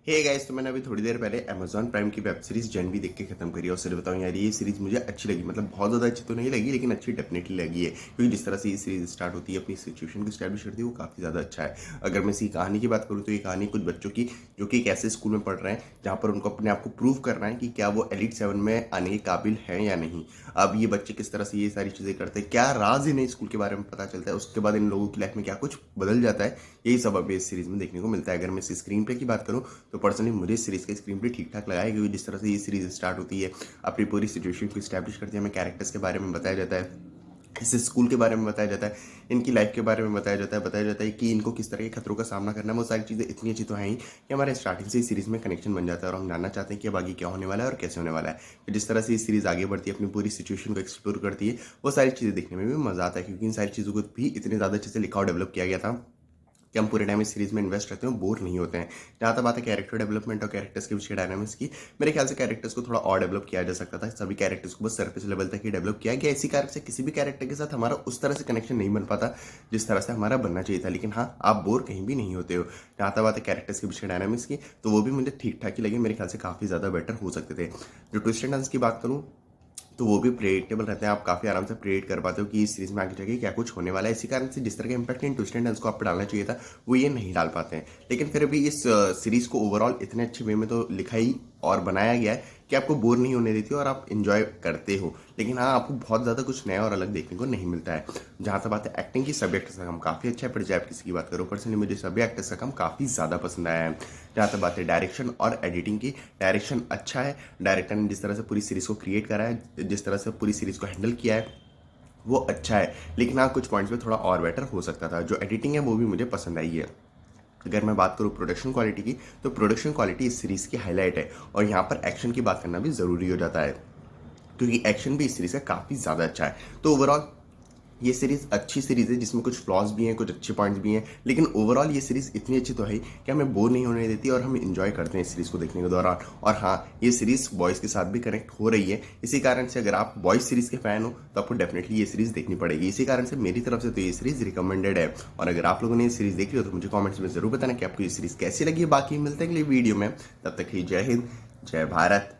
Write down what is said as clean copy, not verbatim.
Hey guys, तो मैंने अभी थोड़ी देर पहले अमेजॉन प्राइम की वेब सीरीज जन भी देख के खत्म करी और सच बताऊं यार, ये सीरीज मुझे अच्छी लगी। मतलब बहुत ज़्यादा अच्छी तो नहीं लगी, लेकिन अच्छी डेफिनेटली लगी है, क्योंकि जिस तरह से ये सीरीज स्टार्ट होती है, अपनी सिचुएशन को स्टैब्लिश करती है, वो काफ़ी ज़्यादा अच्छा है। अगर मैं इसी कहानी की बात करूँ तो ये कहानी कुछ बच्चों की जो कि एक ऐसे स्कूल में पढ़ रहे हैं जहाँ पर उनको अपने आप को प्रूव करना है कि क्या वो एलिट 7 में आने के काबिल हैं या नहीं। अब ये बच्चे किस तरह से ये सारी चीज़ें करते हैं, क्या राज इन्हें स्कूल के बारे में पता चलता है, उसके बाद इन लोगों की लाइफ में क्या कुछ बदल जाता है, यही सब अभी इस सीरीज में देखने को मिलता है। अगर मैं इस स्क्रीन प्ले की बात करूँ तो पर्सनली मुझे इस सीरीज का स्क्रीन प्ले ठीक ठाक लगा है, क्योंकि जिस तरह से ये सीरीज स्टार्ट होती है, अपनी पूरी सिचुएशन को स्टैब्लिश करती है, हमें कैरेक्टर्स के बारे में बताया जाता है, इस स्कूल के बारे में बताया जाता है, इनकी लाइफ के बारे में बताया जाता है कि इनको किस तरह के खतरों का सामना करना है। वो सारी चीज़ें इतनी अच्छी तो हैं ही कि हमारे स्टार्टिंग से इस सीरीज़ में कनेक्शन बन जाता है और हम जानना चाहते हैं कि अब आगे क्या होने वाला है और कैसे होने वाला है। फिर जिस तरह से ये सीरीज़ आगे बढ़ती है, अपनी पूरी सिचुएशन को एक्सप्लोर करती है, वो सारी चीज़ें देखने में भी मज़ा आता है, क्योंकि इन सारी चीज़ों को भी इतने ज़्यादा अच्छे से लिखा और डेवलप किया गया था कि हम पूरे टाइम इस सीरीज में इन्वेस्ट रहते हैं, बोर नहीं होते हैं। जहाँ तक बात है कैरेक्टर डेवलपमेंट और कैरेक्टर्स के पीछे डायनामिक्स की, मेरे ख्याल से कैरेक्टर्स को थोड़ा और डेवलप किया जा सकता था। सभी कैरेक्टर्स को बस सरफेस लेवल तक ही डेवलप किया गया। इसी कारण से किसी भी कैरेक्टर के साथ हमारा उस तरह से कनेक्शन नहीं बन पाता जिस तरह से हमारा बनना चाहिए था। लेकिन हाँ, आप बोर कहीं भी नहीं होते हो। जहाँ तक बात है कैरेक्टर्स के पीछे डायनामिक्स की, तो वो भी मुझे ठीक ठाक ही लगे। मेरे ख्याल से काफ़ी ज़्यादा बेटर हो सकते थे। जो ट्विस्ट एंड टर्न्स की बात करूँ तो वो भी प्रेडिक्टेबल रहते हैं। आप काफ़ी आराम से प्रेडिक्ट कर पाते हो कि इस सीरीज में आगे जाके क्या कुछ होने वाला है। इसी कारण से जिस तरह का impact in twist and turns को आप पे डालना चाहिए था, वो ये नहीं डाल पाते हैं। लेकिन फिर भी इस सीरीज को ओवरऑल इतने अच्छे वे में तो लिखा ही और बनाया गया है कि आपको बोर नहीं होने देती और आप इंजॉय करते हो। लेकिन हाँ, आपको बहुत ज़्यादा कुछ नया और अलग देखने को नहीं मिलता है। जहाँ तक बात है एक्टिंग की, सभी एक्टर्स का काम काफ़ी अच्छा है। पर जब किसी की बात करो, पर्सनली मुझे सभी एक्टर्स का काम काफ़ी ज़्यादा पसंद आया है। जहाँ तक बात है डायरेक्शन और एडिटिंग की, डायरेक्शन अच्छा है। डायरेक्टर ने जिस तरह से पूरी सीरीज़ को क्रिएट करा है, जिस तरह से पूरी सीरीज़ को हैंडल किया है, वो अच्छा है। लेकिन हाँ, कुछ पॉइंट्स पे थोड़ा और बेटर हो सकता था। जो एडिटिंग है वो भी मुझे पसंद आई है। अगर मैं बात करूँ प्रोडक्शन क्वालिटी की, तो प्रोडक्शन क्वालिटी इस सीरीज़ की हाईलाइट है, और यहाँ पर एक्शन की बात करना भी ज़रूरी हो जाता है, क्योंकि एक्शन भी इस सीरीज़ का काफ़ी ज़्यादा अच्छा है। तो ओवरऑल ये सीरीज़ अच्छी सीरीज़ है, जिसमें कुछ फ्लॉज भी हैं, कुछ अच्छे पॉइंट्स भी हैं, लेकिन ओवरऑल ये सीरीज़ इतनी अच्छी तो है कि हमें बोर नहीं होने देती और हम इंजॉय करते हैं इस सीरीज़ को देखने के दौरान। और हाँ, ये सीरीज़ बॉयज़ के साथ भी कनेक्ट हो रही है। इसी कारण से अगर आप बॉयज़ सीरीज़ के फ़ैन हो तो आपको डेफिनेटली ये सीरीज़ देखनी पड़ेगी। इसी कारण से मेरी तरफ से तो ये सीरीज़ रिकमेंडेड है। और अगर आप लोगों ने ये सीरीज़ देखी हो तो मुझे कॉमेंट्स में ज़रूर बताना कि आपको ये सीरीज़ कैसी लगी। बाकी मिलते हैं अगली वीडियो में, तब तक ही जय हिंद, जय भारत।